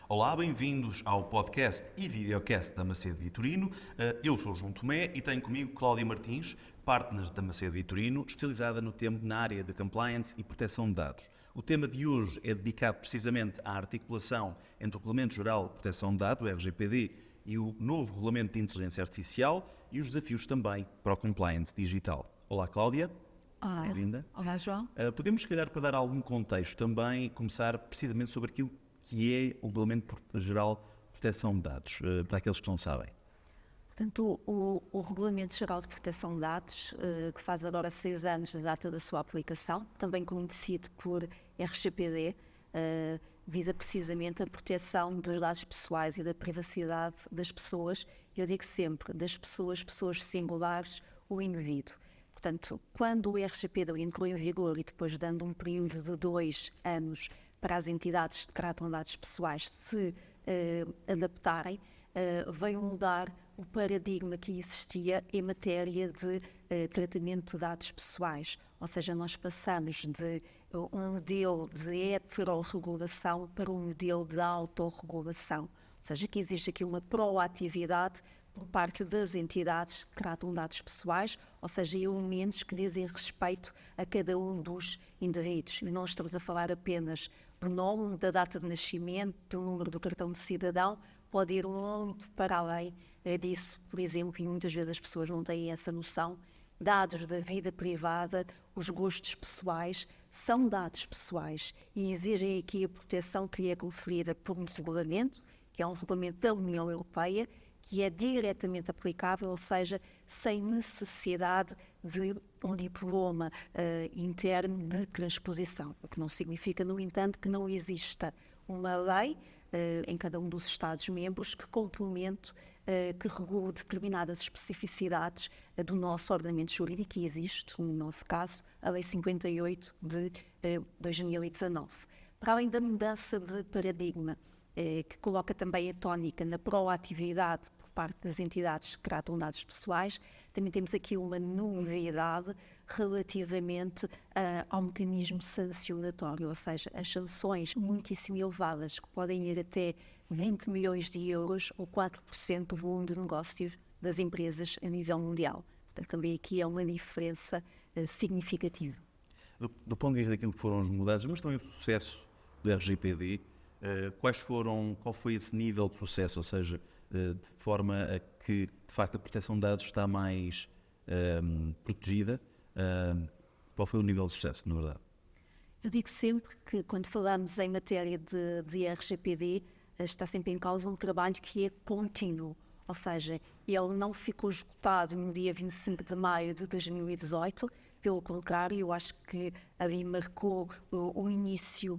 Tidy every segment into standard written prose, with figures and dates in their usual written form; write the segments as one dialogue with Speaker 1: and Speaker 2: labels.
Speaker 1: Olá, bem-vindos ao podcast e videocast da Macedo Vitorino. Eu sou o João Tomé e tenho comigo Cláudia Martins, partner da Macedo Vitorino, especializada no tema na área de compliance e proteção de dados. O tema de hoje é dedicado precisamente à articulação entre o Regulamento Geral de Proteção de Dados, o RGPD, e o novo Regulamento de Inteligência Artificial e os desafios também para o compliance digital. Olá, Cláudia.
Speaker 2: Olá.
Speaker 1: Bem-vinda.
Speaker 2: Olá, João.
Speaker 1: Podemos, se calhar, para dar algum contexto também, começar precisamente sobre aquilo que é o Regulamento Geral de Proteção de Dados, para aqueles que não sabem.
Speaker 2: Portanto, o Regulamento Geral de Proteção de Dados, que faz agora 6 anos da data da sua aplicação, também conhecido por RGPD, visa precisamente a proteção dos dados pessoais e da privacidade das pessoas. Eu digo sempre, das pessoas singulares, o indivíduo. Portanto, quando o RGPD entrou em vigor e depois dando um período de 2 anos para as entidades que tratam de dados pessoais se adaptarem, veio mudar o paradigma que existia em matéria de tratamento de dados pessoais. Ou seja, nós passamos de um modelo de heterorregulação para um modelo de autorregulação. Ou seja, que existe aqui uma proatividade por parte das entidades que tratam dados pessoais, ou seja, elementos que dizem respeito a cada um dos indivíduos. E não estamos a falar apenas do nome, da data de nascimento, do número do cartão de cidadão, pode ir muito para além disso, por exemplo, e muitas vezes as pessoas não têm essa noção, dados da vida privada, os gostos pessoais, são dados pessoais e exigem aqui a proteção que lhe é conferida por um regulamento, que é um regulamento da União Europeia, que é diretamente aplicável, ou seja, sem necessidade de um diploma interno de transposição, o que não significa, no entanto, que não exista uma lei em cada um dos Estados-membros que complemente, que regule determinadas especificidades do nosso ordenamento jurídico, e existe, no nosso caso, a Lei 58 de 2019. Para além da mudança de paradigma, que coloca também a tónica na proatividade por parte das entidades que tratam dados pessoais, também temos aqui uma novidade relativamente ao mecanismo sancionatório, ou seja, as sanções muitíssimo elevadas, que podem ir até 20 milhões de euros ou 4% do volume de negócios das empresas a nível mundial. Portanto, também aqui é uma diferença significativa.
Speaker 1: Do ponto de vista daquilo que foram as mudanças, mas também o sucesso do RGPD, qual foi esse nível de sucesso, ou seja, de forma a que, de facto, a proteção de dados está mais protegida? Qual foi o nível de sucesso, na verdade?
Speaker 2: Eu digo sempre que, quando falamos em matéria de RGPD, está sempre em causa um trabalho que é contínuo, ou seja, ele não ficou esgotado no dia 25 de maio de 2018, pelo contrário, eu acho que ali marcou o início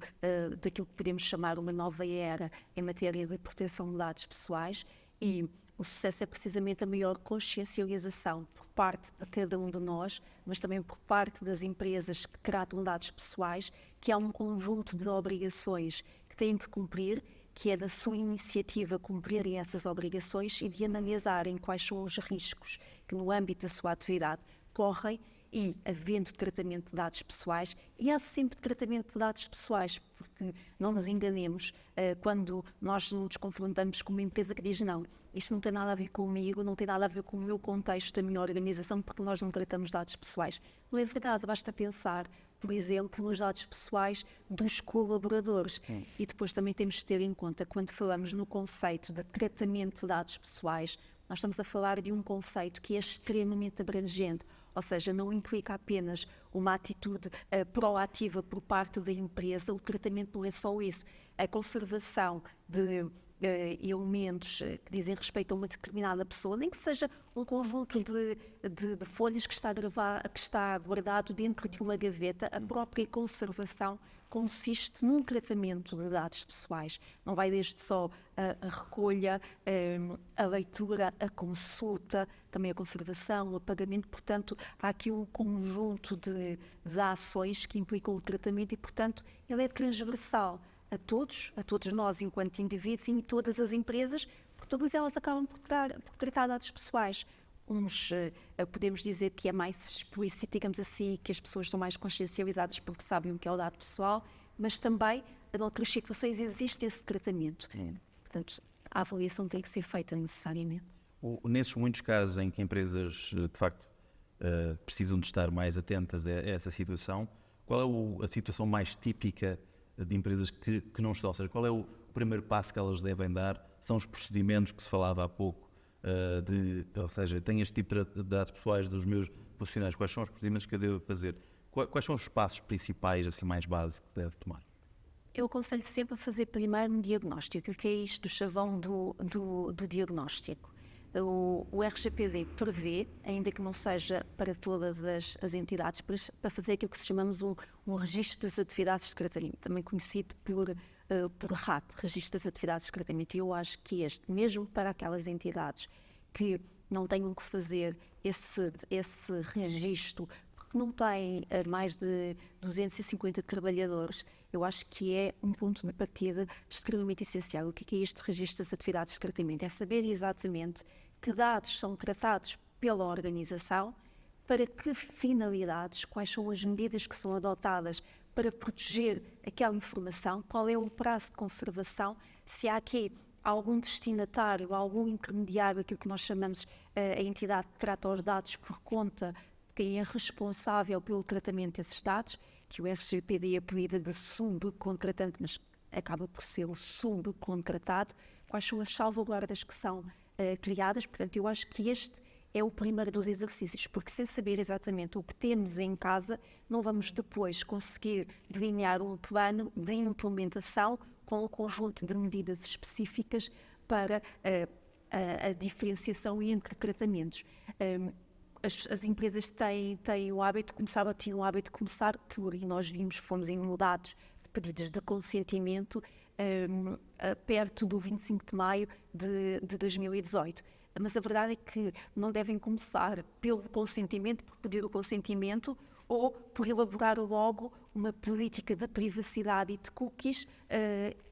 Speaker 2: daquilo que podemos chamar uma nova era em matéria de proteção de dados pessoais, e o sucesso é precisamente a maior consciencialização por parte de cada um de nós, mas também por parte das empresas que tratam de dados pessoais, que há um conjunto de obrigações que têm que cumprir, que é da sua iniciativa cumprirem essas obrigações e de analisarem quais são os riscos que no âmbito da sua atividade correm, e havendo tratamento de dados pessoais, e há sempre tratamento de dados pessoais, porque não nos enganemos, quando nós nos confrontamos com uma empresa que diz não, isto não tem nada a ver comigo, não tem nada a ver com o meu contexto, da minha organização, porque nós não tratamos dados pessoais. Não é verdade, basta pensar, por exemplo, nos dados pessoais dos colaboradores. E depois também temos de ter em conta, quando falamos no conceito de tratamento de dados pessoais, nós estamos a falar de um conceito que é extremamente abrangente, ou seja, não implica apenas uma atitude proativa por parte da empresa, o tratamento não é só isso, a conservação de elementos que dizem respeito a uma determinada pessoa, nem que seja um conjunto de folhas que está guardado dentro de uma gaveta, a própria conservação consiste num tratamento de dados pessoais. Não vai desde só a recolha, a leitura, a consulta, também a conservação, o apagamento. Portanto, há aqui um conjunto de ações que implicam o tratamento e, portanto, ele é transversal a todos nós enquanto indivíduos e todas as empresas, porque todas elas acabam por tratar dados pessoais. podemos dizer que é mais explícito, digamos assim, que as pessoas estão mais consciencializadas porque sabem o que é o dado pessoal, mas também, em outras situações, existe esse tratamento. Portanto, a avaliação tem que ser feita necessariamente.
Speaker 1: Nesses muitos casos em que empresas, de facto, precisam de estar mais atentas a essa situação, qual é a situação mais típica de empresas que não estão? Ou seja, qual é o primeiro passo que elas devem dar? São os procedimentos que se falava há pouco, ou seja, tenho este tipo de dados pessoais dos meus profissionais, quais são os procedimentos que eu devo fazer? Quais são os passos principais, assim, mais básicos que deve tomar?
Speaker 2: Eu aconselho sempre a fazer primeiro um diagnóstico. O que é isto do chavão do diagnóstico? O RGPD prevê, ainda que não seja para todas as entidades, para fazer aquilo que se chamamos um registro das atividades de tratamento, também conhecido por RAT, Registro das Atividades de Tratamento. E eu acho que mesmo para aquelas entidades que não tenham que fazer esse registro, porque não têm mais de 250 trabalhadores, eu acho que é um ponto de partida extremamente essencial. O que é este registro das atividades de tratamento? É saber exatamente que dados são tratados pela organização, para que finalidades, quais são as medidas que são adotadas para proteger aquela informação, qual é o prazo de conservação, se há aqui algum destinatário, algum intermediário, aquilo que nós chamamos a entidade que trata os dados por conta de quem é responsável pelo tratamento desses dados, que o RGPD apelida de subcontratante, mas acaba por ser o subcontratado, quais são as salvaguardas que são criadas. Portanto, eu acho que este é o primeiro dos exercícios, porque sem saber exatamente o que temos em casa, não vamos depois conseguir delinear um plano de implementação com um conjunto de medidas específicas para a diferenciação entre tratamentos. As empresas tinham o hábito de começar por, e nós fomos inundados de pedidos de consentimento perto do 25 de maio de 2018. Mas a verdade é que não devem começar pelo consentimento, por pedir o consentimento, ou por elaborar logo uma política de privacidade e de cookies,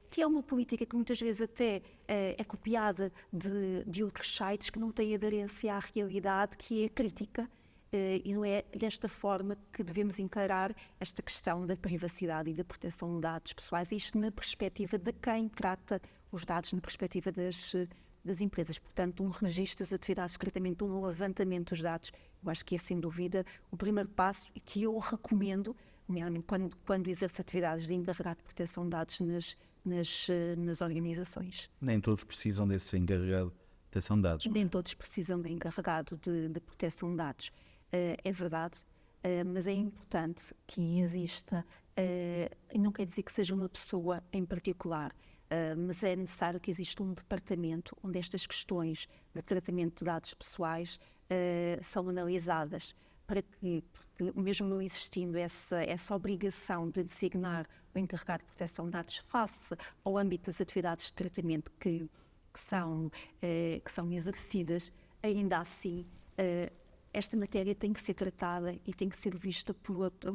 Speaker 2: que é uma política que muitas vezes até é copiada de outros sites que não têm aderência à realidade, que é crítica, e não é desta forma que devemos encarar esta questão da privacidade e da proteção de dados pessoais, isto na perspectiva de quem trata os dados, na perspectiva das empresas. Portanto, um registro das atividades de tratamento, um levantamento dos dados, eu acho que é sem dúvida o primeiro passo e que eu recomendo, nomeadamente quando exerço atividades de encarregado de proteção de dados nas organizações.
Speaker 1: Nem todos precisam desse encarregado de proteção de dados.
Speaker 2: Nem todos precisam de encarregado de proteção de dados. É verdade, mas é importante que exista, e não quer dizer que seja uma pessoa em particular, mas é necessário que exista um departamento onde estas questões de tratamento de dados pessoais são analisadas, porque mesmo não existindo essa obrigação de designar o encarregado de proteção de dados face ao âmbito das atividades de tratamento que são exercidas, ainda assim esta matéria tem que ser tratada e tem que ser vista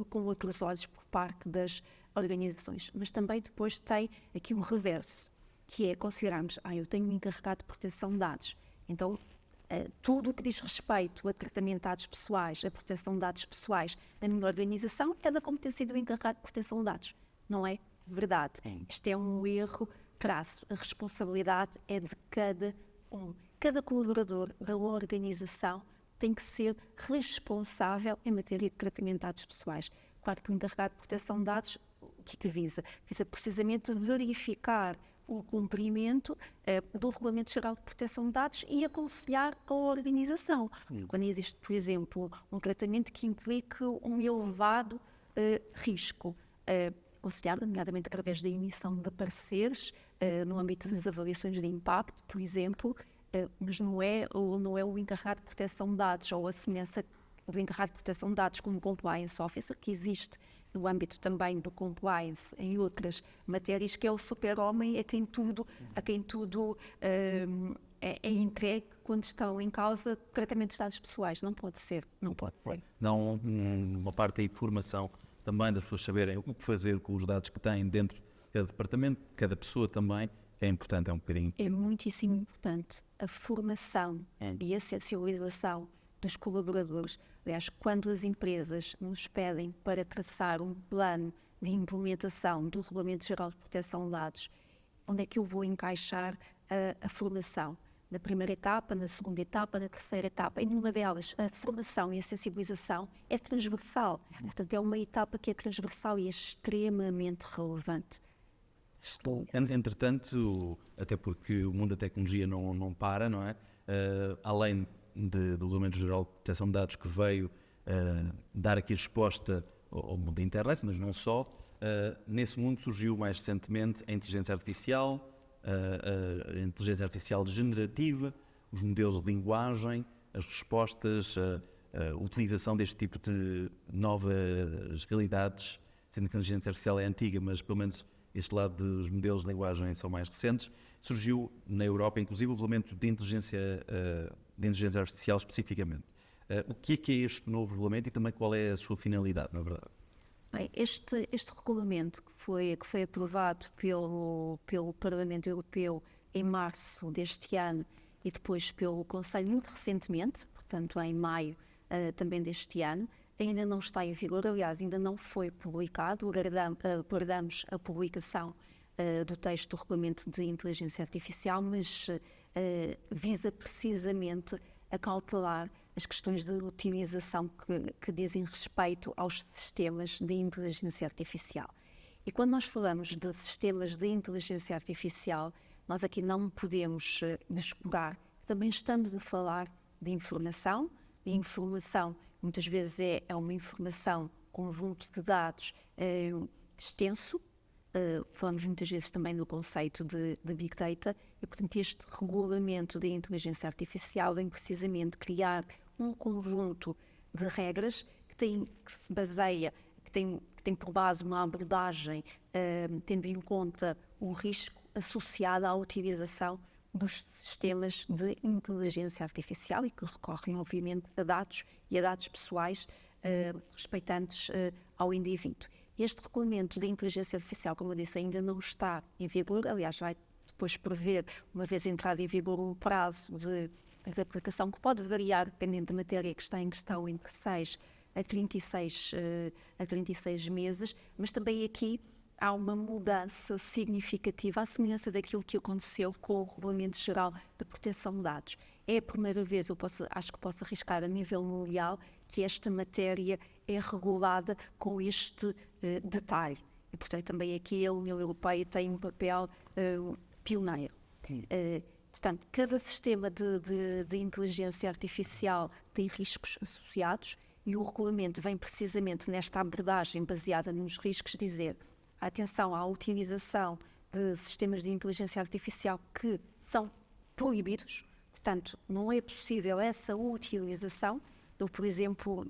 Speaker 2: com outros olhos por parte das organizações. Mas também depois tem aqui um reverso, que é considerarmos, eu tenho um encarregado de proteção de dados, então tudo o que diz respeito a tratamento de dados pessoais, a proteção de dados pessoais na minha organização é da competência do encarregado de proteção de dados. Não é verdade. Este é um erro crasso. A responsabilidade é de cada um. Cada colaborador da organização tem que ser responsável em matéria de tratamento de dados pessoais. Claro que o encarregado de proteção de dados, o que visa? Visa precisamente verificar o cumprimento do Regulamento Geral de Proteção de Dados e aconselhar a organização. Quando existe, por exemplo, um tratamento que implique um elevado risco, aconselhar, nomeadamente através da emissão de pareceres, no âmbito das avaliações de impacto, por exemplo, mas não é o encarregado de proteção de dados ou a semelhança do encarregado de proteção de dados como compliance officer, que existe no âmbito também do compliance em outras matérias, que é o super-homem a quem tudo é entregue quando estão em causa tratamentos de dados pessoais. Não pode ser.
Speaker 1: Não uma parte da informação também das pessoas saberem o que fazer com os dados que têm dentro de cada departamento, cada pessoa também, é importante, é um bocadinho.
Speaker 2: É muitíssimo importante a formação e a sensibilização dos colaboradores. Aliás, quando as empresas nos pedem para traçar um plano de implementação do Regulamento Geral de Proteção de Dados, onde é que eu vou encaixar a formação? Na primeira etapa, na segunda etapa, na terceira etapa. E numa delas, a formação e a sensibilização é transversal. Portanto, é uma etapa que é transversal e é extremamente relevante.
Speaker 1: Entretanto, até porque o mundo da tecnologia não para, não é? Além do Regulamento Geral de Proteção de Dados que veio dar aqui resposta ao mundo da internet, mas não só, nesse mundo surgiu mais recentemente a inteligência artificial generativa, os modelos de linguagem, as respostas, a utilização deste tipo de novas realidades, sendo que a inteligência artificial é antiga, mas pelo menos este lado dos modelos de linguagem são mais recentes. Surgiu na Europa, inclusive, o regulamento de inteligência artificial especificamente. O que é este novo regulamento e também qual é a sua finalidade, na verdade?
Speaker 2: Bem, este regulamento que foi aprovado pelo Parlamento Europeu em março deste ano e depois pelo Conselho muito recentemente, portanto em maio também deste ano, ainda não está em vigor, aliás, ainda não foi publicado, aguardamos a publicação do texto do Regulamento de Inteligência Artificial, mas visa precisamente acautelar as questões de utilização que dizem respeito aos sistemas de inteligência artificial. E quando nós falamos de sistemas de inteligência artificial, nós aqui não podemos descurar, também estamos a falar de informação, muitas vezes é uma informação, conjunto de dados extenso, falamos muitas vezes também do conceito de Big Data, e portanto este regulamento de inteligência artificial vem precisamente criar um conjunto de regras que se baseia, que tem por base uma abordagem tendo em conta o risco associado à utilização dos sistemas de inteligência artificial e que recorrem, obviamente, a dados e a dados pessoais respeitantes ao indivíduo. Este regulamento de inteligência artificial, como eu disse, ainda não está em vigor, aliás, vai depois prever, uma vez entrado em vigor, um prazo de aplicação que pode variar, dependendo da matéria que está em questão, entre 6 a 36 meses, mas também aqui há uma mudança significativa, à semelhança daquilo que aconteceu com o Regulamento Geral de Proteção de Dados. É a primeira vez, acho que posso arriscar a nível mundial, que esta matéria é regulada com este detalhe. E, portanto, também aqui a União Europeia tem um papel pioneiro. Portanto, cada sistema de inteligência artificial tem riscos associados e o regulamento vem precisamente nesta abordagem baseada nos riscos dizer atenção à utilização de sistemas de inteligência artificial que são proibidos, portanto, não é possível essa utilização, por exemplo,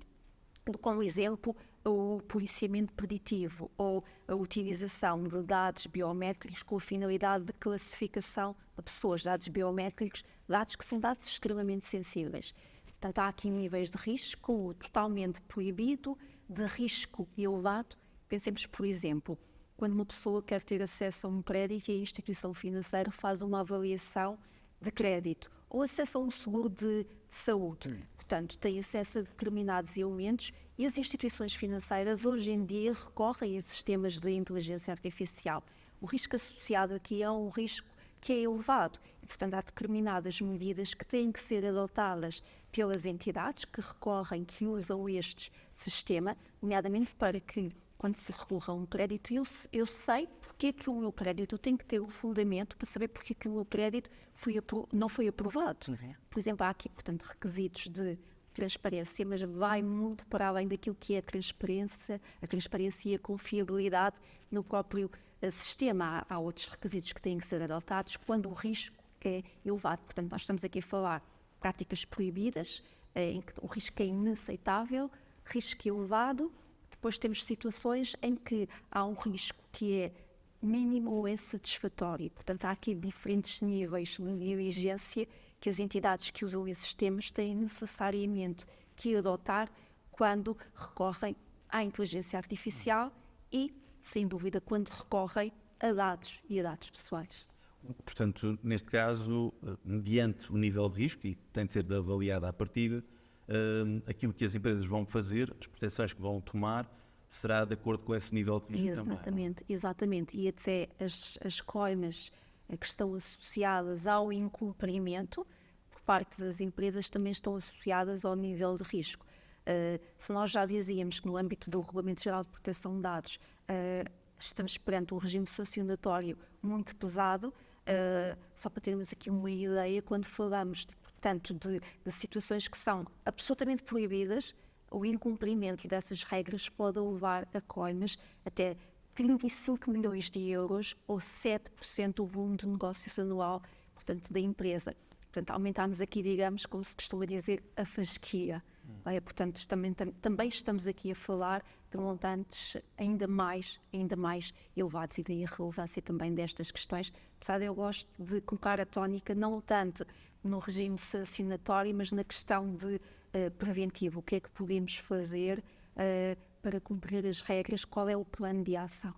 Speaker 2: como exemplo, o policiamento preditivo ou a utilização de dados biométricos com a finalidade de classificação de pessoas, dados biométricos, dados que são dados extremamente sensíveis. Portanto, há aqui níveis de risco totalmente proibido, de risco elevado. Pensemos, por exemplo, quando uma pessoa quer ter acesso a um crédito e a instituição financeira faz uma avaliação de crédito ou acesso a um seguro de saúde. Portanto, tem acesso a determinados elementos e as instituições financeiras hoje em dia recorrem a sistemas de inteligência artificial. O risco associado aqui é um risco que é elevado e, portanto, há determinadas medidas que têm que ser adotadas pelas entidades que recorrem, que usam este sistema, nomeadamente para que, quando se recorra a um crédito, eu sei porque é que o meu crédito, eu tenho que ter um fundamento para saber porque é que o meu crédito não foi aprovado. Por exemplo, há aqui, portanto, requisitos de transparência, mas vai muito para além daquilo que é a transparência e a confiabilidade no próprio sistema. Há outros requisitos que têm que ser adotados quando o risco é elevado. Portanto, nós estamos aqui a falar de práticas proibidas, em que o risco é inaceitável, risco elevado. Depois temos situações em que há um risco que é mínimo ou insatisfatório. Portanto, há aqui diferentes níveis de diligência que as entidades que usam esses sistemas têm necessariamente que adotar quando recorrem à inteligência artificial e, sem dúvida, quando recorrem a dados e a dados pessoais.
Speaker 1: Portanto, neste caso, mediante o nível de risco, e tem de ser avaliado à partida, aquilo que as empresas vão fazer, as proteções que vão tomar, será de acordo com esse nível de risco também.
Speaker 2: Exatamente. E até as coimas que estão associadas ao incumprimento, por parte das empresas, também estão associadas ao nível de risco. Se nós já dizíamos que no âmbito do Regulamento Geral de Proteção de Dados estamos perante um regime sancionatório muito pesado, só para termos aqui uma ideia, quando falamos, portanto, de situações que são absolutamente proibidas, o incumprimento dessas regras pode levar a coimas até 35 milhões de euros ou 7% do volume de negócios anual, portanto, da empresa. Portanto, aumentámos aqui, digamos, como se costuma dizer, a fasquia. Portanto, também estamos aqui a falar de montantes ainda mais elevados, e daí a relevância também destas questões. Apesar de eu gosto de colocar a tónica não tanto no regime sancionatório, mas na questão de preventivo. O que é que podemos fazer para cumprir as regras? Qual é o plano de ação?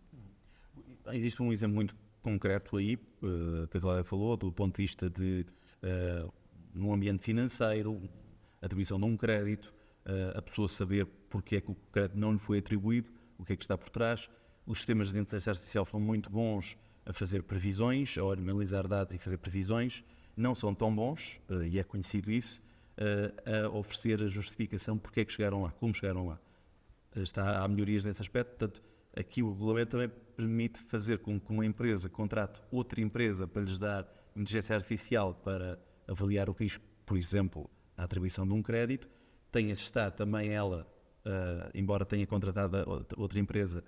Speaker 1: Existe um exemplo muito concreto aí, que a Cláudia falou, do ponto de vista de, num ambiente financeiro, a atribuição de um crédito, a pessoa saber porque é que o crédito não lhe foi atribuído, o que é que está por trás. Os sistemas de inteligência artificial são muito bons a fazer previsões, a analisar dados e fazer previsões. Não são tão bons, e é conhecido isso, a oferecer a justificação porque é que chegaram lá, como chegaram lá. Há melhorias nesse aspecto, portanto, aqui o regulamento também permite fazer com que uma empresa contrate outra empresa para lhes dar inteligência artificial para avaliar o risco, por exemplo, a atribuição de um crédito, tenha de estar também ela, embora tenha contratado outra empresa,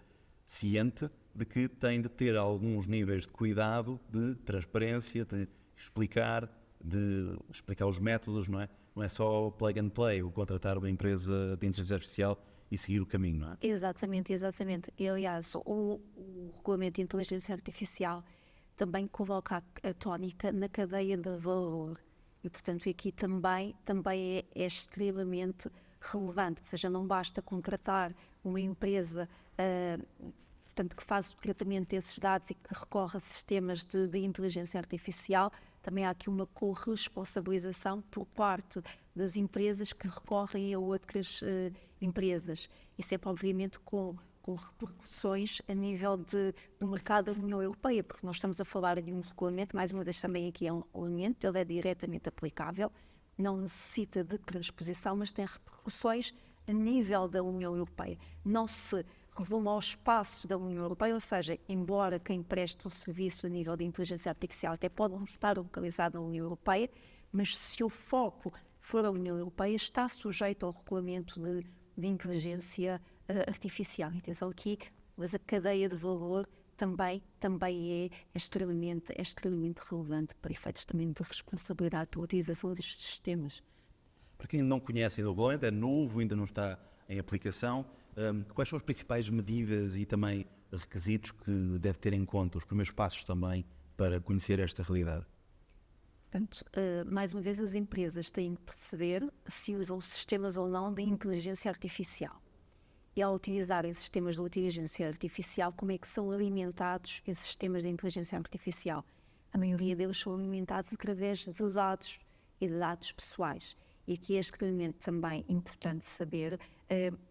Speaker 1: ciente de que tem de ter alguns níveis de cuidado, de transparência, de explicar os métodos, não é? Não é só plug and play, o contratar uma empresa de inteligência artificial e seguir o caminho, não é?
Speaker 2: Exatamente. E, aliás, o Regulamento de Inteligência Artificial também coloca a tónica na cadeia de valor. E, portanto, aqui também é extremamente relevante. Ou seja, não basta contratar uma empresa portanto, que faz o tratamento desses dados e que recorre a sistemas de inteligência artificial. Também há aqui uma corresponsabilização por parte das empresas que recorrem a outras empresas. E sempre, obviamente, com repercussões a nível do mercado da União Europeia, porque nós estamos a falar de um regulamento, mais uma vez também aqui é um regulamento, ele é diretamente aplicável, não necessita de transposição, mas tem repercussões a nível da União Europeia. Não se resume ao espaço da União Europeia, ou seja, embora quem preste um serviço a nível de inteligência artificial até pode estar localizado na União Europeia, mas se o foco for a União Europeia, está sujeito ao regulamento de inteligência artificial. Atenção aqui, mas a cadeia de valor também é extremamente relevante para efeitos também de responsabilidade pela utilização destes sistemas.
Speaker 1: Para quem não conhece o regulamento, é novo, ainda não está em aplicação, quais são as principais medidas e também requisitos que deve ter em conta, os primeiros passos também para conhecer esta realidade?
Speaker 2: Portanto, mais uma vez, as empresas têm que perceber se usam sistemas ou não de inteligência artificial. E ao utilizarem sistemas de inteligência artificial, como é que são alimentados esses sistemas de inteligência artificial? A maioria deles são alimentados através de dados e de dados pessoais. E aqui é extremamente também importante saber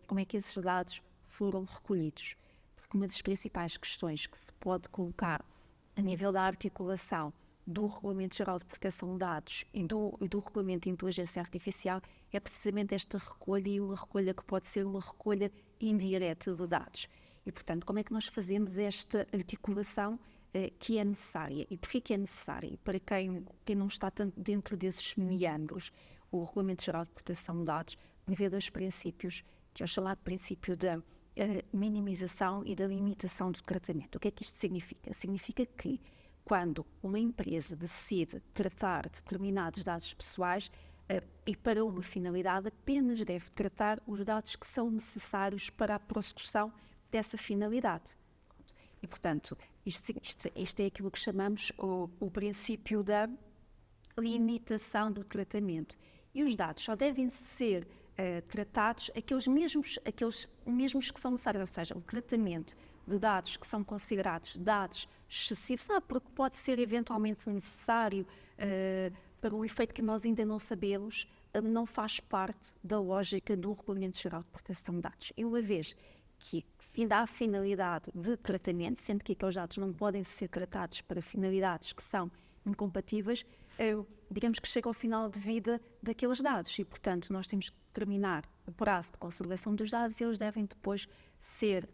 Speaker 2: como é que esses dados foram recolhidos. Porque uma das principais questões que se pode colocar a nível da articulação do Regulamento Geral de Proteção de Dados e do Regulamento de Inteligência Artificial é precisamente esta recolha, e uma recolha que pode ser uma recolha indireta de dados. E, portanto, como é que nós fazemos esta articulação que é necessária? E porquê que é necessária? E para quem não está tanto dentro desses meandros, o Regulamento Geral de Proteção de Dados prevê dois princípios, que é o chamado princípio da minimização e da limitação do tratamento. O que é que isto significa? Significa que quando uma empresa decide tratar determinados dados pessoais e para uma finalidade, apenas deve tratar os dados que são necessários para a prossecução dessa finalidade. E, portanto, isto é aquilo que chamamos o princípio da limitação do tratamento. E os dados só devem ser tratados aqueles mesmos que são necessários, ou seja, o tratamento de dados que são considerados dados excessivos, porque pode ser eventualmente necessário para um efeito que nós ainda não sabemos, não faz parte da lógica do Regulamento Geral de Proteção de Dados. E uma vez que dá a finalidade de tratamento, sendo que aqueles dados não podem ser tratados para finalidades que são incompatíveis, digamos que chega ao final de vida daqueles dados e, portanto, nós temos que determinar o prazo de conservação dos dados e eles devem depois ser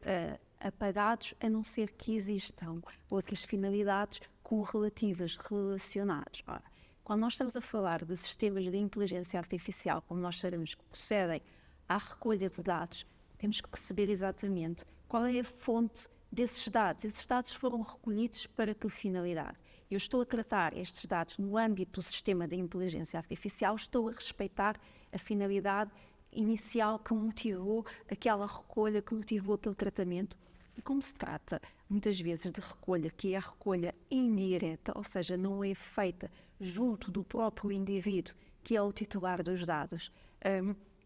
Speaker 2: apagados, a não ser que existam outras finalidades correlativas, relacionadas. Ora, quando nós estamos a falar de sistemas de inteligência artificial, como nós sabemos que procedem à recolha de dados, temos que perceber exatamente qual é a fonte desses dados. Esses dados foram recolhidos para que finalidade? Eu estou a tratar estes dados no âmbito do sistema de inteligência artificial, estou a respeitar a finalidade inicial que motivou aquela recolha, que motivou aquele tratamento. E como se trata, muitas vezes, de recolha que é a recolha indireta, ou seja, não é feita junto do próprio indivíduo, que é o titular dos dados,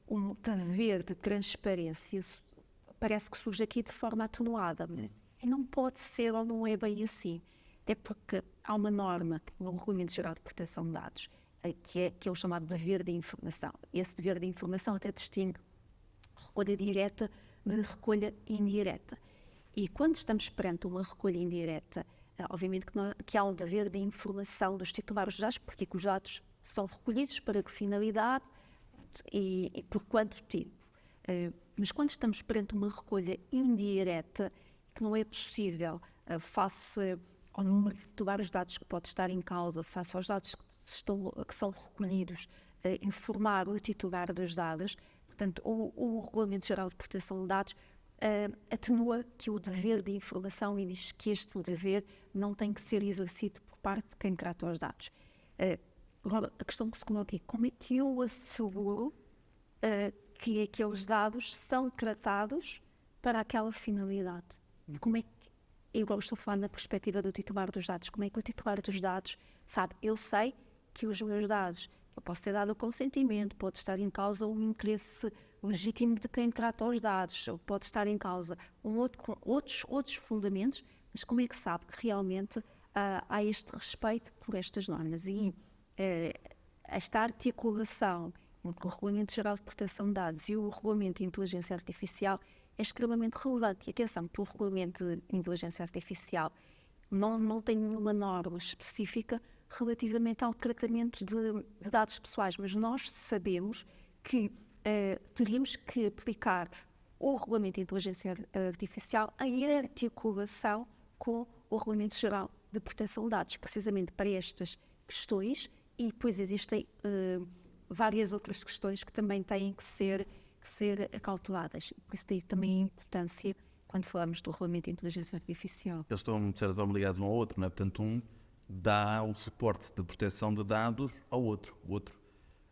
Speaker 2: um dever de transparência parece que surge aqui de forma atenuada. E não pode ser ou não é bem assim. Até porque há uma norma no Regulamento Geral de Proteção de Dados, que é o chamado dever de informação. Esse dever de informação até distingue recolha direta de recolha indireta. E quando estamos perante uma recolha indireta, obviamente que há um dever de informação dos titulares dos dados, porque os dados são recolhidos, para que finalidade e por quanto tempo. Mas quando estamos perante uma recolha indireta, que não é possível, face ao número de titulares de dados que pode estar em causa, face aos dados que são recolhidos, informar o titular dos dados, portanto, o Regulamento Geral de Proteção de Dados atenua que o dever de informação e diz que este dever não tem que ser exercido por parte de quem trata os dados. Agora, a questão que se coloca é como é que eu asseguro que aqueles dados são tratados para aquela finalidade? Como é que, eu agora estou falando da perspectiva do titular dos dados, como é que o titular dos dados sabe? Eu sei que os meus dados, eu posso ter dado o consentimento, pode estar em causa um interesse legítimo de quem trata os dados, ou pode estar em causa outros fundamentos, mas como é que sabe que realmente há este respeito por estas normas? E esta articulação entre o Regulamento Geral de Proteção de Dados e o Regulamento de Inteligência Artificial é extremamente relevante. E atenção, que o Regulamento de Inteligência Artificial não tem nenhuma norma específica relativamente ao tratamento de dados pessoais, mas nós sabemos que teríamos que aplicar o Regulamento de Inteligência Artificial em articulação com o Regulamento Geral de Proteção de Dados, precisamente para estas questões, e depois existem várias outras questões que também têm que ser acauteladas. Por isso daí também a importância quando falamos do Regulamento de Inteligência Artificial.
Speaker 1: Eles estão, de certa forma, ligados um ao outro, não é? Portanto, um dá o suporte de proteção de dados ao outro. O outro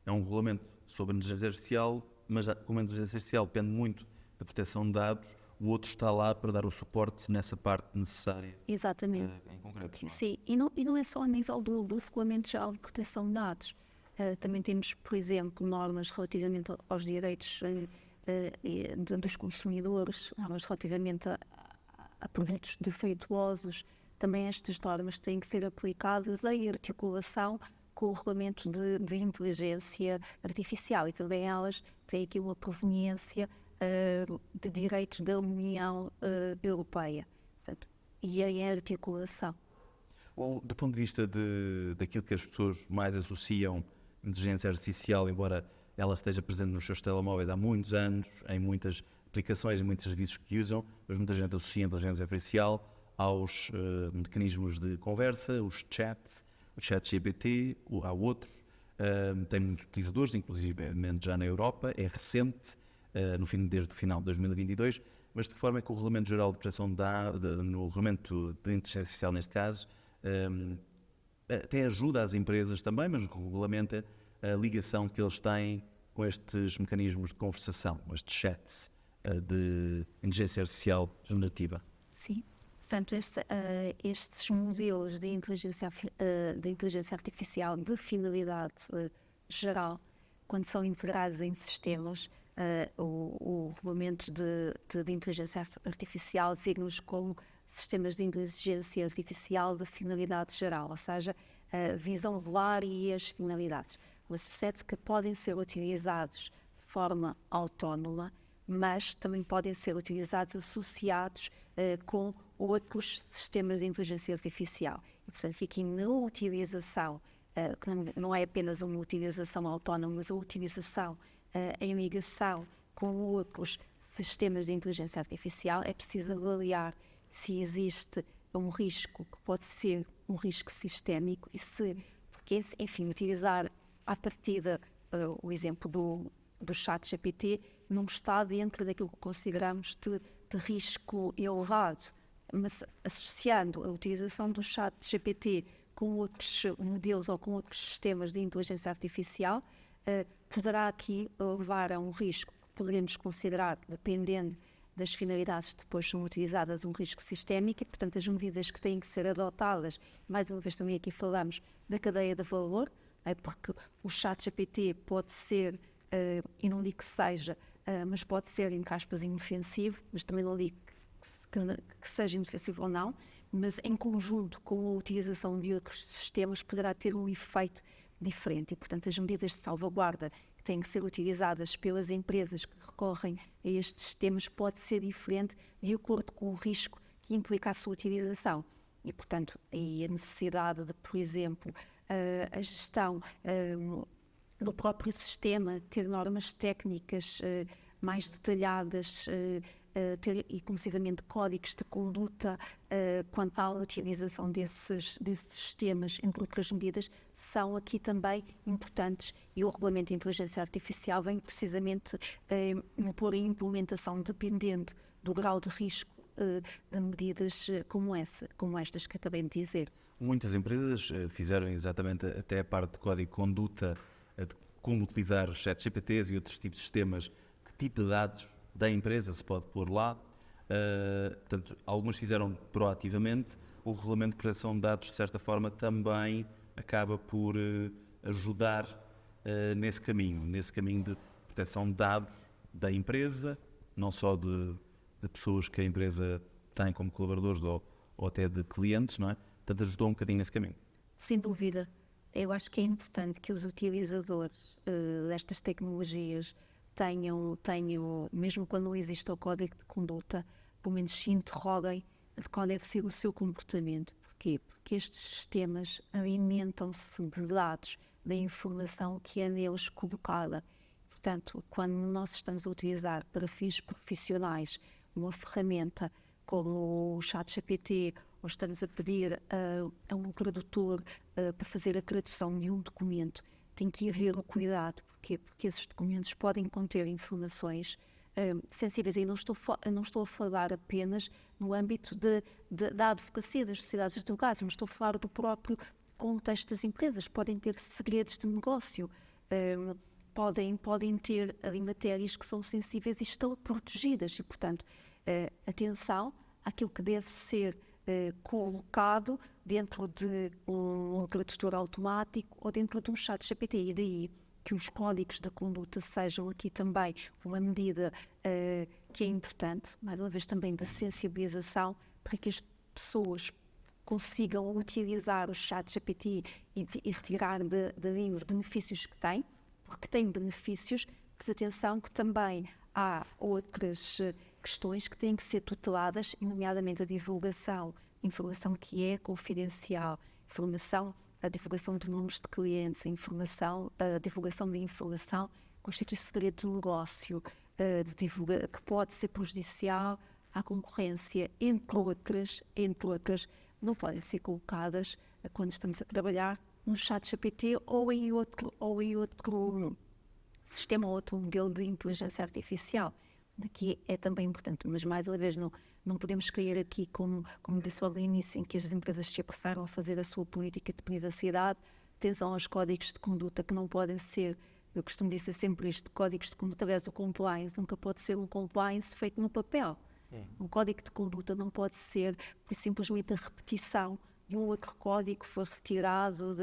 Speaker 1: é um regulamento sobre a inteligência artificial, mas como a inteligência artificial depende muito da proteção de dados, o outro está lá para dar o suporte nessa parte necessária.
Speaker 2: Exatamente.
Speaker 1: Em concreto. Não é?
Speaker 2: Sim, e não é só a nível do Regulamento Geral de Proteção de Dados. Também temos, por exemplo, normas relativamente aos direitos dos consumidores, normas relativamente a produtos defeituosos. Também estas normas têm que ser aplicadas em articulação com o Regulamento de Inteligência Artificial, e também elas têm aqui uma proveniência de direitos da União Europeia. Portanto, e em articulação.
Speaker 1: Ou, do ponto de vista daquilo que as pessoas mais associam inteligência artificial, embora ela esteja presente nos seus telemóveis há muitos anos, em muitas aplicações, em muitos serviços que usam, mas muita gente associa a inteligência artificial aos mecanismos de conversa, os chats, o chat GPT, há outros, tem muitos utilizadores, inclusive já na Europa, é recente, desde o final de 2022, mas de que forma é que o Regulamento Geral de Proteção de Dados, no Regulamento de Inteligência Artificial neste caso, até ajuda as empresas também, mas regulamenta a ligação que eles têm com estes mecanismos de conversação, estes chats de inteligência artificial generativa.
Speaker 2: Sim. Portanto, estes modelos de inteligência artificial de finalidade geral quando são integrados em sistemas, o regulamento de inteligência artificial designa-os como sistemas de inteligência artificial de finalidade geral, ou seja, visam várias finalidades. Mas sucede que podem ser utilizados de forma autónoma, mas também podem ser utilizados associados com outros sistemas de inteligência artificial. E, portanto, fica na utilização, que não é apenas uma utilização autónoma, mas a utilização em ligação com outros sistemas de inteligência artificial. É preciso avaliar se existe um risco que pode ser um risco sistémico e se, porque, enfim, utilizar à partida o exemplo do ChatGPT não está dentro daquilo que consideramos de risco elevado, mas associando a utilização do ChatGPT com outros modelos ou com outros sistemas de inteligência artificial, poderá aqui levar a um risco que poderemos considerar, dependendo das finalidades que depois são utilizadas, um risco sistémico, e, portanto, as medidas que têm que ser adotadas, mais uma vez também aqui falamos da cadeia de valor, porque o ChatGPT pode ser, e não digo que seja, mas pode ser, entre aspas, inofensivo, mas também não digo que seja inofensivo ou não, mas em conjunto com a utilização de outros sistemas poderá ter um efeito diferente e, portanto, as medidas de salvaguarda que têm que ser utilizadas pelas empresas que recorrem a estes sistemas pode ser diferente de acordo com o risco que implica a sua utilização. E, portanto, aí a necessidade de, por exemplo, a gestão do próprio sistema, ter normas técnicas mais detalhadas, ter inclusivamente códigos de conduta quanto à utilização desses sistemas, entre outras medidas, são aqui também importantes, e o Regulamento de Inteligência Artificial vem precisamente impor a implementação, dependendo do grau de risco, de medidas como estas que acabei de dizer.
Speaker 1: Muitas empresas fizeram exatamente até a parte de código de conduta, de como utilizar ChatGPTs e outros tipos de sistemas, que tipo de dados da empresa se pode pôr lá. Portanto, algumas fizeram proativamente. O Regulamento de Proteção de Dados, de certa forma, também acaba por ajudar nesse caminho de proteção de dados da empresa, não só de pessoas que a empresa tem como colaboradores ou até de clientes, não é? Portanto, ajudou um bocadinho nesse caminho.
Speaker 2: Sem dúvida. Eu acho que é importante que os utilizadores destas tecnologias tenham, mesmo quando não existe o código de conduta, pelo menos se interroguem de qual deve ser o seu comportamento. Porquê? Porque estes sistemas alimentam-se de dados, da informação que é neles colocada. Portanto, quando nós estamos a utilizar para fins profissionais uma ferramenta como o ChatGPT, ou estamos a pedir a um tradutor para fazer a tradução de um documento, tem que haver o cuidado. Porquê? Porque esses documentos podem conter informações sensíveis. E não estou a falar apenas no âmbito da advocacia, das sociedades de advogados, mas estou a falar do próprio contexto das empresas. Podem ter segredos de negócio, podem ter ali matérias que são sensíveis e estão protegidas. E, portanto, atenção àquilo que deve ser colocado dentro de um tradutor automático ou dentro de um ChatGPT. E daí que os códigos de conduta sejam aqui também uma medida que é importante, mais uma vez também da sensibilização, para que as pessoas consigam utilizar o ChatGPT e retirar daí os benefícios que têm, porque tem benefícios, mas atenção que também há outras questões que têm que ser tuteladas, nomeadamente a divulgação, informação que é confidencial, a divulgação de nomes de clientes, a divulgação de informação constitui segredo de negócio, que pode ser prejudicial à concorrência, entre outras, não podem ser colocadas quando estamos a trabalhar no ChatGPT ou em outro sistema ou outro modelo de inteligência artificial. Daqui é também importante, mas mais uma vez não podemos cair aqui, como disse logo no início, em que as empresas se apressaram a fazer a sua política de privacidade. Atenção aos códigos de conduta que não podem ser, eu costumo dizer sempre isto, códigos de conduta, aliás, o compliance nunca pode ser um compliance feito no papel. Um código de conduta não pode ser simplesmente a repetição de um outro código que foi retirado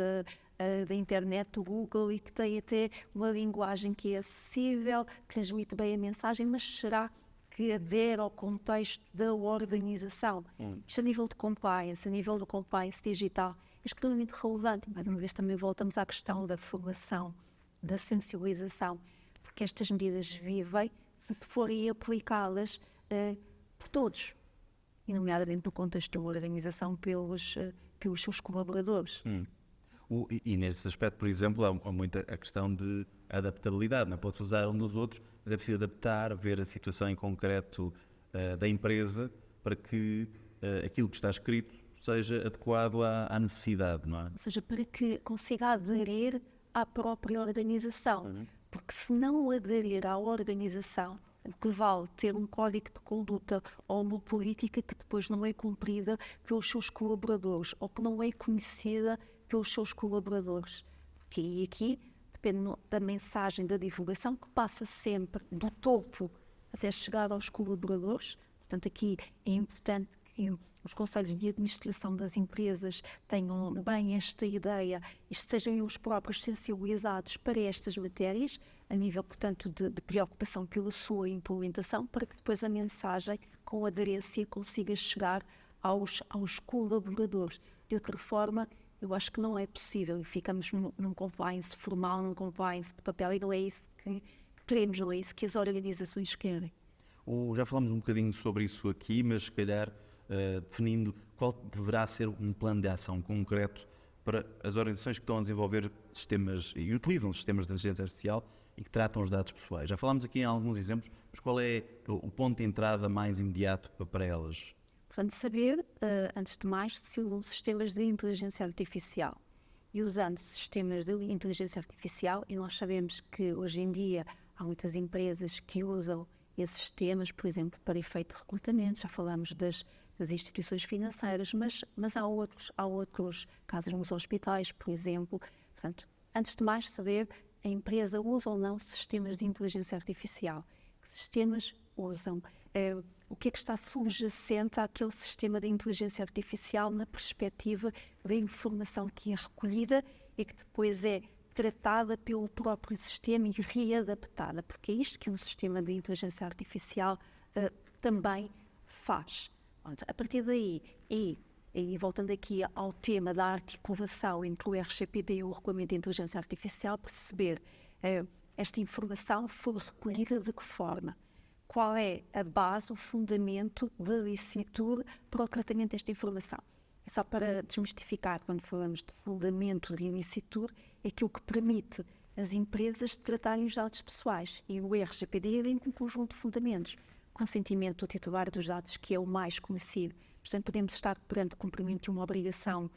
Speaker 2: da internet, do Google, e que tem até uma linguagem que é acessível, transmite bem a mensagem, mas será que adere ao contexto da organização? Isto a nível de compliance, a nível do compliance digital, é extremamente relevante. Mais uma vez também voltamos à questão da formação, da sensibilização, porque estas medidas vivem se forem aplicá-las por todos, e nomeadamente no contexto da organização pelos seus colaboradores.
Speaker 1: E nesse aspecto, por exemplo, há muita a questão de adaptabilidade. Não pode usar um dos outros, mas é preciso adaptar, ver a situação em concreto da empresa para que aquilo que está escrito seja adequado à necessidade, não é?
Speaker 2: Ou seja, para que consiga aderir à própria organização. Porque se não aderir à organização, o que vale ter um código de conduta ou uma política que depois não é cumprida pelos seus colaboradores ou que não é conhecida pelos seus colaboradores. Porque aqui depende da mensagem, da divulgação, que passa sempre do topo até chegar aos colaboradores. Portanto, aqui é importante que os conselhos de administração das empresas tenham bem esta ideia e sejam os próprios sensibilizados para estas matérias, a nível, portanto, de preocupação pela sua implementação, para que depois a mensagem, com aderência, consiga chegar aos colaboradores. De outra forma, eu acho que não é possível e ficamos num compliance formal, num compliance de papel, e não é isso que queremos, não é isso que as organizações querem.
Speaker 1: Já falámos um bocadinho sobre isso aqui, mas se calhar definindo qual deverá ser um plano de ação concreto para as organizações que estão a desenvolver sistemas e utilizam sistemas de inteligência artificial e que tratam os dados pessoais. Já falámos aqui em alguns exemplos, mas qual é o ponto de entrada mais imediato para elas?
Speaker 2: Portanto, saber, antes de mais, se usam sistemas de inteligência artificial. E usando sistemas de inteligência artificial, e nós sabemos que hoje em dia há muitas empresas que usam esses sistemas, por exemplo, para efeito de recrutamento, já falamos das instituições financeiras, mas há outros casos nos hospitais, por exemplo. Portanto, antes de mais, saber a empresa usa ou não sistemas de inteligência artificial. Que sistemas usam? O que é que está subjacente àquele sistema de inteligência artificial na perspectiva da informação que é recolhida e que depois é tratada pelo próprio sistema e readaptada, porque é isto que um sistema de inteligência artificial também faz. A partir daí, e voltando aqui ao tema da articulação entre o RGPD e o Regulamento de Inteligência Artificial, perceber esta informação foi recolhida de que forma? Qual é a base, o fundamento da licitude para o tratamento desta informação? É só para desmistificar, quando falamos de fundamento de ilicitude, é aquilo que permite as empresas tratarem os dados pessoais. E o RGPD é um conjunto de fundamentos. Consentimento do titular dos dados, que é o mais conhecido. Portanto, podemos estar perante o cumprimento de uma obrigação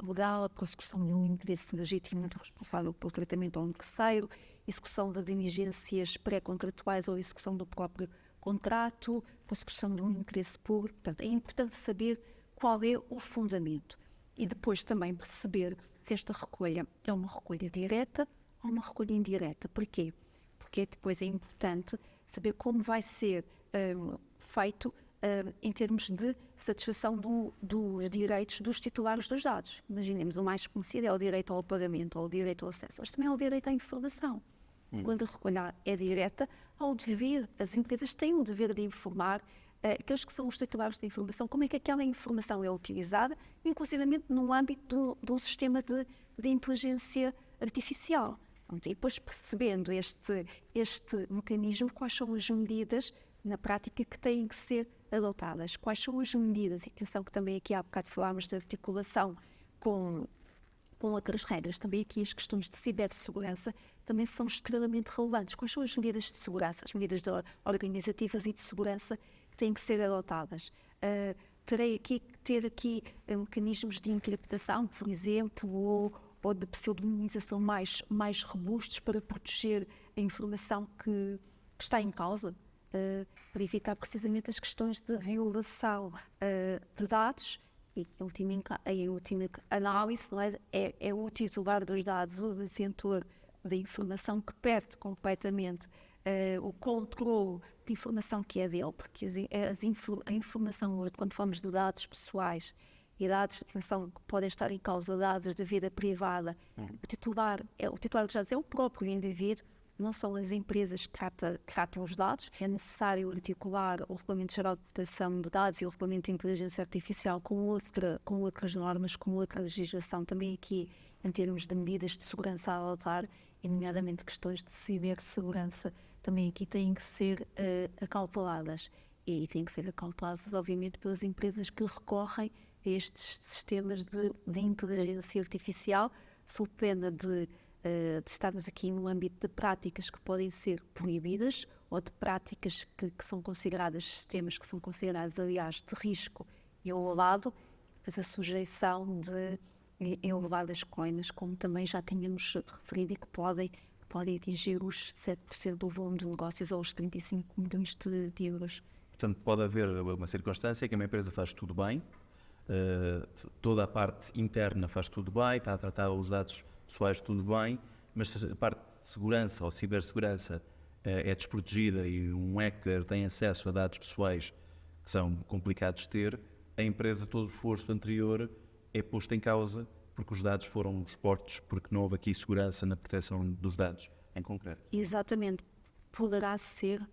Speaker 2: legal, a prossecução de um interesse legítimo do responsável pelo tratamento a um terceiro, execução de diligências pré-contratuais ou execução do próprio contrato, prossecução de um interesse público. Portanto, é importante saber qual é o fundamento e depois também perceber se esta recolha é uma recolha direta ou uma recolha indireta. Porquê? Porque depois é importante saber como vai ser feito em termos de satisfação dos direitos dos titulares dos dados. Imaginemos, o mais conhecido é o direito ao pagamento ou o direito ao acesso, mas também é o direito à informação. Quando a recolha é direta, há o dever, as empresas têm o dever de informar aqueles que são os titulares de informação, como é que aquela informação é utilizada, inclusivamente no âmbito de um sistema de inteligência artificial. E depois, percebendo este mecanismo, quais são as medidas na prática que têm que ser adotadas, quais são as medidas, e atenção que também aqui há bocado falámos de articulação com outras regras, também aqui as questões de cibersegurança também são extremamente relevantes. Quais são as medidas de segurança, as medidas organizativas e de segurança que têm que ser adotadas? Terei aqui que ter mecanismos de encriptação, por exemplo, ou de pseudonimização mais robustos para proteger a informação que está em causa, para evitar precisamente as questões de violação de dados. E em última análise, não é o titular dos dados, o detentor da informação, que perde completamente o controle de informação que é dele, porque a informação, quando falamos de dados pessoais, e dados, atenção, que podem estar em causa dados da vida privada. O titular dos dados é o próprio indivíduo, não são as empresas que tratam os dados. É necessário articular o Regulamento Geral de Proteção de Dados e o Regulamento de Inteligência Artificial com outras normas, com outra legislação, também aqui em termos de medidas de segurança a adotar, e nomeadamente questões de cibersegurança, também aqui têm que ser acauteladas. E têm que ser acauteladas, obviamente, pelas empresas que recorrem a estes sistemas de inteligência artificial, sob pena de estarmos aqui no âmbito de práticas que podem ser proibidas ou de práticas que são consideradas, sistemas que são considerados, aliás, de risco elevado, depois a sujeição de elevadas coimas, como também já tínhamos referido, e que podem atingir os 7% do volume de negócios ou os 35 milhões de euros.
Speaker 1: Portanto, pode haver uma circunstância que uma empresa faz tudo bem, toda a parte interna faz tudo bem, está a tratar os dados pessoais tudo bem, mas se a parte de segurança ou cibersegurança é desprotegida e um hacker tem acesso a dados pessoais que são complicados de ter, a empresa, todo o esforço anterior é posto em causa porque os dados foram expostos, porque não houve aqui segurança na proteção dos dados em concreto.
Speaker 2: Exatamente. Poderá ser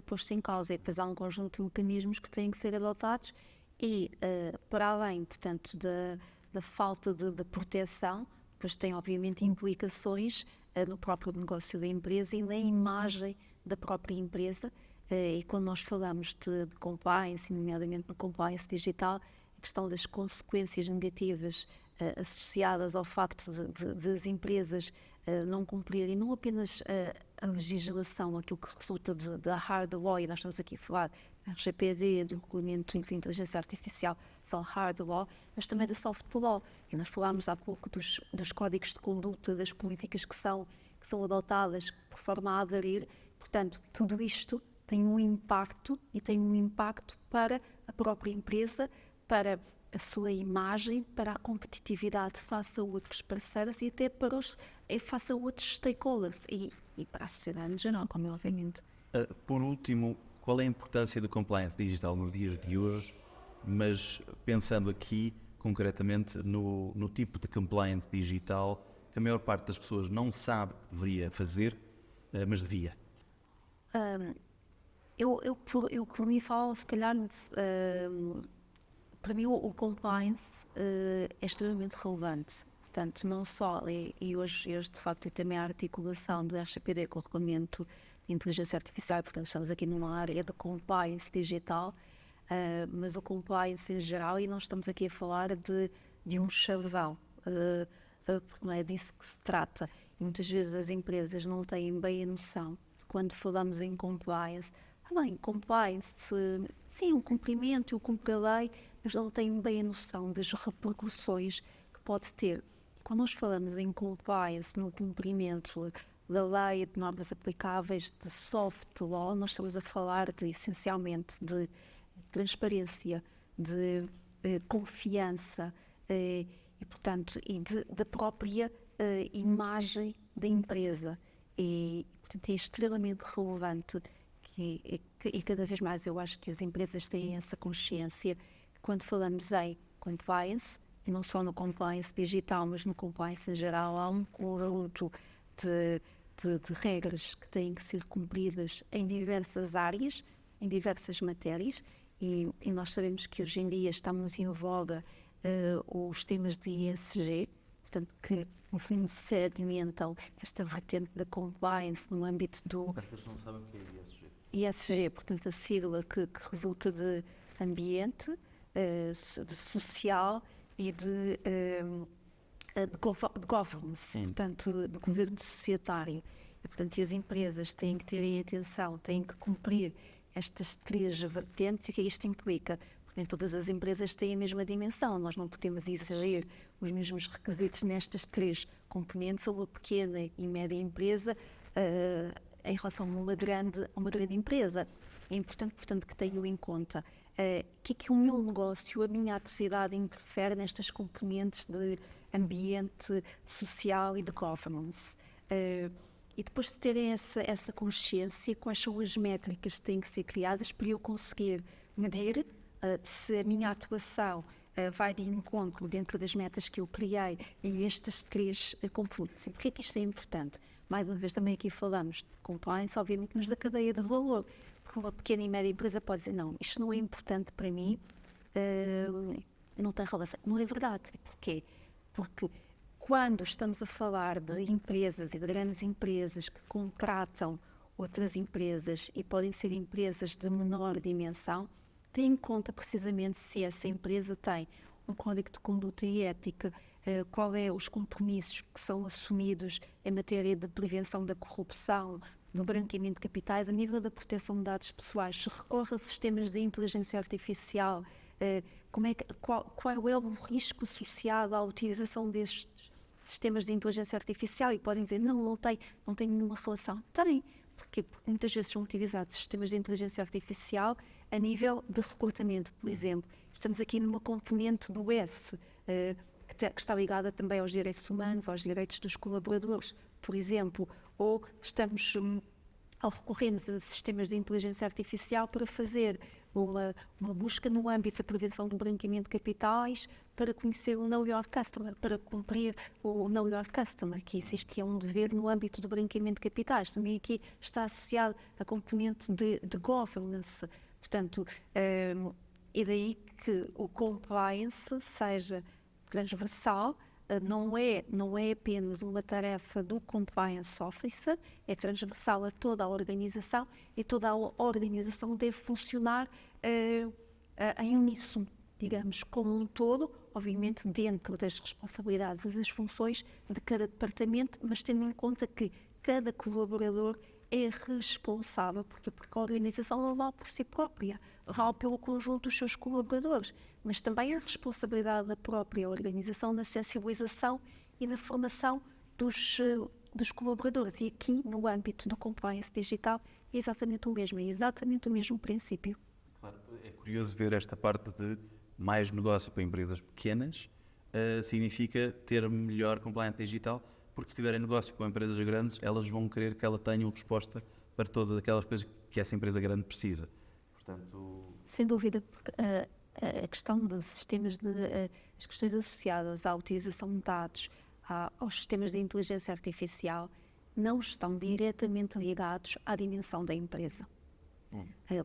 Speaker 2: posto em causa, e depois há um conjunto de mecanismos que têm que ser adotados e, para além, portanto, da falta de proteção, depois tem, obviamente, implicações no próprio negócio da empresa e na imagem da própria empresa. E quando nós falamos de compliance, nomeadamente no compliance digital, a questão das consequências negativas associadas ao facto de as empresas não cumprirem não apenas a legislação, aquilo que resulta da hard law, e nós estamos aqui a falar do RGPD, do Regulamento de Inteligência Artificial, são hard law, mas também da soft law. E nós falámos há pouco dos códigos de conduta, das políticas que são adotadas por forma a aderir. Portanto, tudo isto tem um impacto, e tem um impacto para a própria empresa, para a sua imagem, para a competitividade face a outros parceiros e até face a outros stakeholders e para a sociedade em geral, como é obviamente.
Speaker 1: Por último, qual é a importância do compliance digital nos dias de hoje, mas pensando aqui concretamente no tipo de compliance digital que a maior parte das pessoas não sabe que deveria fazer, mas devia?
Speaker 2: Eu por mim falo, se calhar, para mim o compliance é extremamente relevante. Portanto, não só, e hoje de facto também a articulação do RGPD com o Regulamento de Inteligência Artificial, portanto estamos aqui numa área de compliance digital, mas o compliance em geral, e nós estamos aqui a falar de um chavão, porque não é disso que se trata. E muitas vezes as empresas não têm bem a noção de quando falamos em compliance. Compliance, sim, o cumprimento e o cumprir a lei, mas não têm bem a noção das repercussões que pode ter. Quando nós falamos em compliance, no cumprimento da lei, de normas aplicáveis, de soft law, nós estamos a falar essencialmente de transparência, de confiança e, portanto, da própria imagem da empresa. E, portanto, é extremamente relevante e cada vez mais eu acho que as empresas têm essa consciência que quando falamos em compliance, e não só no compliance digital, mas no compliance em geral, há um conjunto de regras que têm que ser cumpridas em diversas áreas, em diversas matérias, e nós sabemos que hoje em dia está muito em voga os temas de ESG, portanto que no fundo segmentam esta vertente da compliance no âmbito do...
Speaker 1: As pessoas não sabem o que é ESG.
Speaker 2: ESG, portanto a sigla que resulta de ambiente, de social e de governance, portanto de governo societário. E, portanto, as empresas têm que ter em atenção, têm que cumprir estas três vertentes. E o que isto implica? Portanto, todas as empresas têm a mesma dimensão. Nós não podemos exigir os mesmos requisitos nestas três componentes a uma pequena e média empresa em relação a uma grande empresa. É importante, portanto, que tenham em conta que o meu negócio, a minha atividade interfere nestas componentes de ambiente social e de governance. E depois de terem essa consciência, quais são as métricas que têm que ser criadas para eu conseguir medir se a minha atuação vai de encontro dentro das metas que eu criei em estas 3 componentes. E porquê que isto é importante? Mais uma vez também aqui falamos de compliance, obviamente, mas da cadeia de valor. Porque uma pequena e média empresa pode dizer, não, isto não é importante para mim, não tem relação. Não é verdade. Porquê? Porque quando estamos a falar de empresas e de grandes empresas que contratam outras empresas e podem ser empresas de menor dimensão, tem em conta precisamente se essa empresa tem um código de conduta e ética, qual é os compromissos que são assumidos em matéria de prevenção da corrupção, do branqueamento de capitais, a nível da proteção de dados pessoais, se recorre a sistemas de inteligência artificial, qual é o risco associado à utilização destes sistemas de inteligência artificial, e podem dizer, não tem nenhuma relação. Tem. Porquê? Porque muitas vezes são utilizados sistemas de inteligência artificial a nível de recrutamento, por exemplo. Estamos aqui numa componente do S, que está ligada também aos direitos humanos, aos direitos dos colaboradores, por exemplo, ou estamos ao recorrermos a sistemas de inteligência artificial para fazer uma busca no âmbito da prevenção do branqueamento de capitais, para conhecer o Know Your Customer, para cumprir o Know Your Customer, que existe, que é um dever no âmbito do branqueamento de capitais. Também aqui está associado a componente de governance. Portanto, é daí que o compliance seja transversal, não é apenas uma tarefa do compliance officer, é transversal a toda a organização, e toda a organização deve funcionar em uníssono, digamos, como um todo, obviamente dentro das responsabilidades e das funções de cada departamento, mas tendo em conta que cada colaborador é responsável, porque a organização não vale por si própria, vale pelo conjunto dos seus colaboradores, mas também a responsabilidade da própria organização na sensibilização e na formação dos colaboradores. E aqui, no âmbito do compliance digital, é exatamente o mesmo princípio.
Speaker 1: Claro, é curioso ver esta parte de mais negócio para empresas pequenas, significa ter melhor compliance digital, porque se tiverem negócio com empresas grandes, elas vão querer que ela tenha uma resposta para todas aquelas coisas que essa empresa grande precisa. Portanto...
Speaker 2: Sem dúvida, porque a questão dos sistemas, as questões associadas à utilização de dados, aos sistemas de inteligência artificial, não estão diretamente ligados à dimensão da empresa.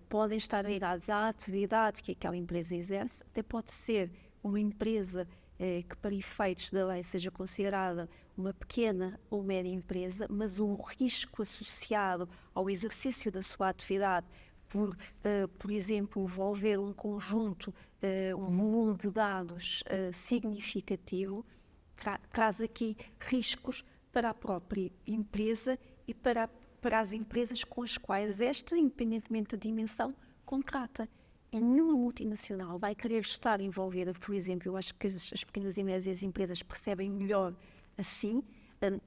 Speaker 2: Podem estar ligados à atividade que aquela empresa exerce, até pode ser uma empresa que para efeitos da lei seja considerada uma pequena ou média empresa, mas o risco associado ao exercício da sua atividade por exemplo, envolver um conjunto, um volume de dados significativo, traz aqui riscos para a própria empresa e para as empresas com as quais esta, independentemente da dimensão, contrata. E nenhuma multinacional vai querer estar envolvida, por exemplo, eu acho que as pequenas e médias empresas percebem melhor assim,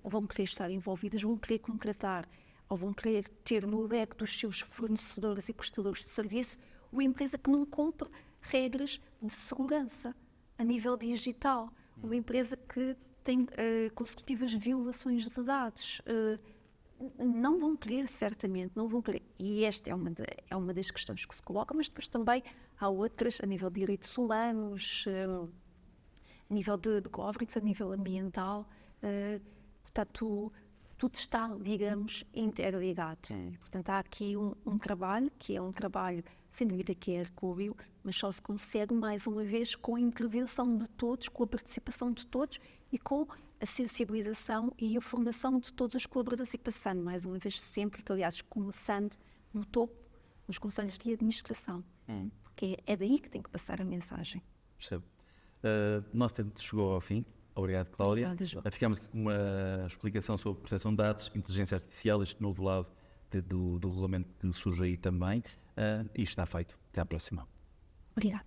Speaker 2: vão querer estar envolvidas, vão querer contratar, ou vão querer ter no leque dos seus fornecedores e prestadores de serviço uma empresa que não cumpre regras de segurança a nível digital, uma empresa que tem consecutivas violações de dados. Não vão querer, certamente, não vão querer. E esta é uma das questões que se coloca, mas depois também há outras a nível de direitos humanos, a nível de governance, a nível ambiental. Portanto, tudo está, digamos, interligado. Portanto, há aqui um trabalho, que é um trabalho, sem dúvida, que é hercúleo, mas só se consegue, mais uma vez, com a intervenção de todos, com a participação de todos e com a sensibilização e a formação de todos os colaboradores, e passando, mais uma vez, sempre, que, aliás, começando no topo, nos conselhos de administração, porque é daí que tem que passar a mensagem.
Speaker 1: Percebo. Nosso tempo chegou ao fim. Obrigado, Cláudia.
Speaker 2: Obrigada, João.
Speaker 1: Ficamos aqui com uma explicação sobre proteção de dados, inteligência artificial, este novo lado do regulamento que surge aí também. E está feito. Até à próxima.
Speaker 2: Obrigada.